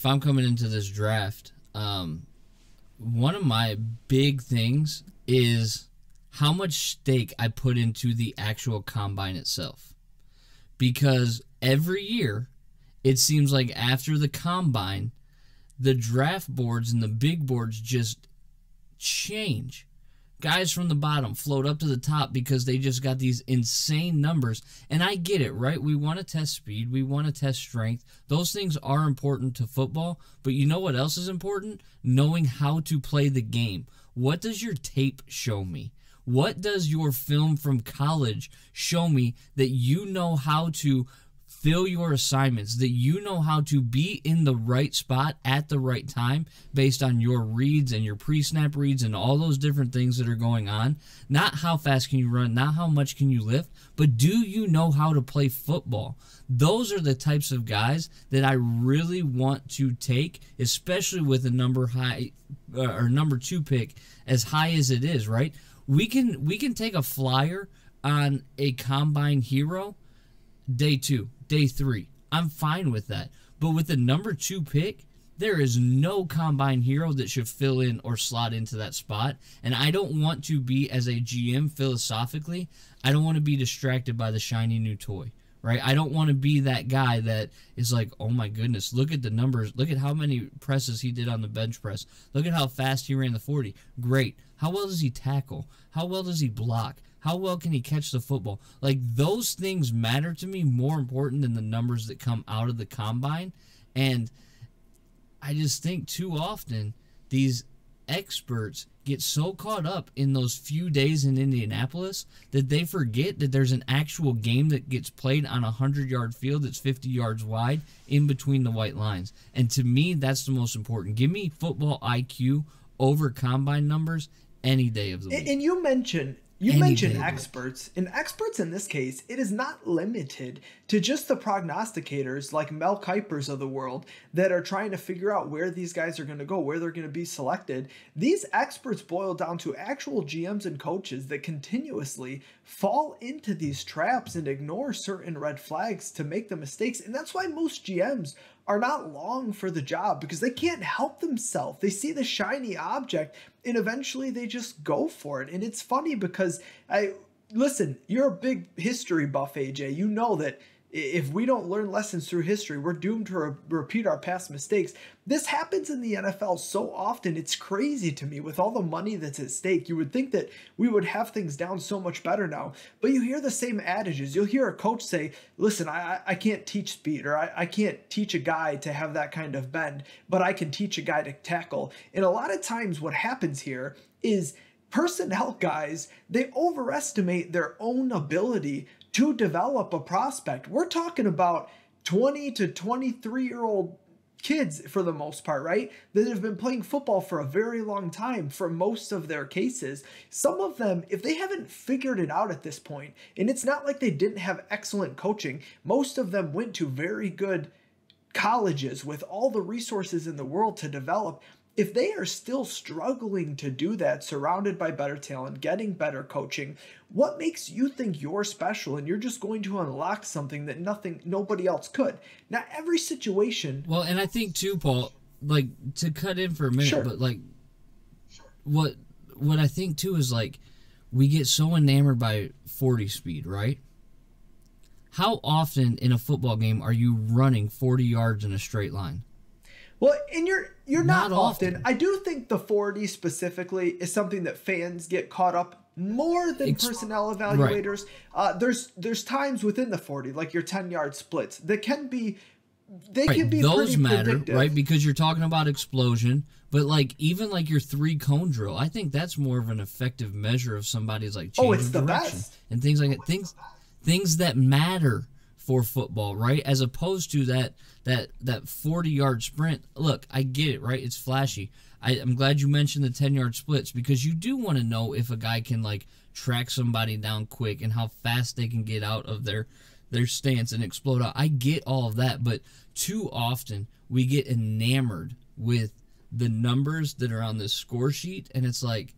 if I'm coming into this draft, one of my big things is how much stake I put into the actual combine itself. Because every year, it seems like after the combine, the draft boards and the big boards just change. Guys from the bottom float up to the top because they just got these insane numbers. And I get it, right? We want to test speed. We want to test strength. Those things are important to football. But you know what else is important? Knowing how to play the game. What does your tape show me? What does your film from college show me that you know how to fill your assignments, that you know how to be in the right spot at the right time based on your reads and your pre-snap reads and all those different things that are going on? Not how fast can you run, not how much can you lift, but do you know how to play football? Those are the types of guys that I really want to take, especially with a number 2 pick as high as it is, right? We can take a flyer on a combine hero day 2, day 3. I'm fine with that. But with the number 2 pick, there is no combine hero that should fill in or slot into that spot. And I don't want to be, as a GM philosophically, I don't want to be distracted by the shiny new toy, right? I don't want to be that guy that is like, oh my goodness, look at the numbers. Look at how many presses he did on the bench press. Look at how fast he ran the 40. Great. How well does he tackle? How well does he block? How well can he catch the football? Like, those things matter to me more important than the numbers that come out of the combine. And I just think too often these experts get so caught up in those few days in Indianapolis that they forget that there's an actual game that gets played on a 100-yard field that's 50 yards wide in between the white lines. And to me, that's the most important. Give me football IQ over combine numbers any day of the week. And you mentioned experts. And experts in this case, it is not limited to just the prognosticators like Mel Kipers of the world that are trying to figure out where these guys are going to go, where they're going to be selected. These experts boil down to actual GMs and coaches that continuously fall into these traps and ignore certain red flags to make the mistakes. And that's why most GMs are not long for the job, because they can't help themselves. They see the shiny object and eventually they just go for it. And it's funny because listen, you're a big history buff, AJ. You know that if we don't learn lessons through history, we're doomed to repeat our past mistakes. This happens in the NFL so often. It's crazy to me with all the money that's at stake. You would think that we would have things down so much better now, but you hear the same adages. You'll hear a coach say, listen, I can't teach speed, or I can't teach a guy to have that kind of bend, but I can teach a guy to tackle. And a lot of times what happens here is personnel guys, they overestimate their own ability to develop a prospect. We're talking about 20 to 23-year-old kids for the most part, right? That have been playing football for a very long time for most of their cases. Some of them, if they haven't figured it out at this point, and it's not like they didn't have excellent coaching, most of them went to very good colleges with all the resources in the world to develop. If they are still struggling to do that, surrounded by better talent, getting better coaching, what makes you think you're special and you're just going to unlock something that nobody else could? Now, every situation. Well, and I think too, Paul, like, to cut in for a minute, Sure. but like, what I think too is, like, we get so enamored by 40 speed, right? How often in a football game are you running 40 yards in a straight line? Well, and you're not often. often. I do think the 40 specifically is something that fans get caught up more than personnel evaluators. Right. There's times within the 40, like your 10-yard splits, that can be those pretty matter, predictive. right? Because you're talking about explosion, but like even like your 3-cone drill, I think that's more of an effective measure of somebody's like change it's of the direction best. And things like that. Things that matter for football, right? As opposed to that 40-yard sprint. Look, I get it, right? It's flashy. I'm glad you mentioned the 10-yard splits, because you do want to know if a guy can like track somebody down quick and how fast they can get out of their stance and explode out. I get all of that, but too often we get enamored with the numbers that are on this score sheet, and it's like,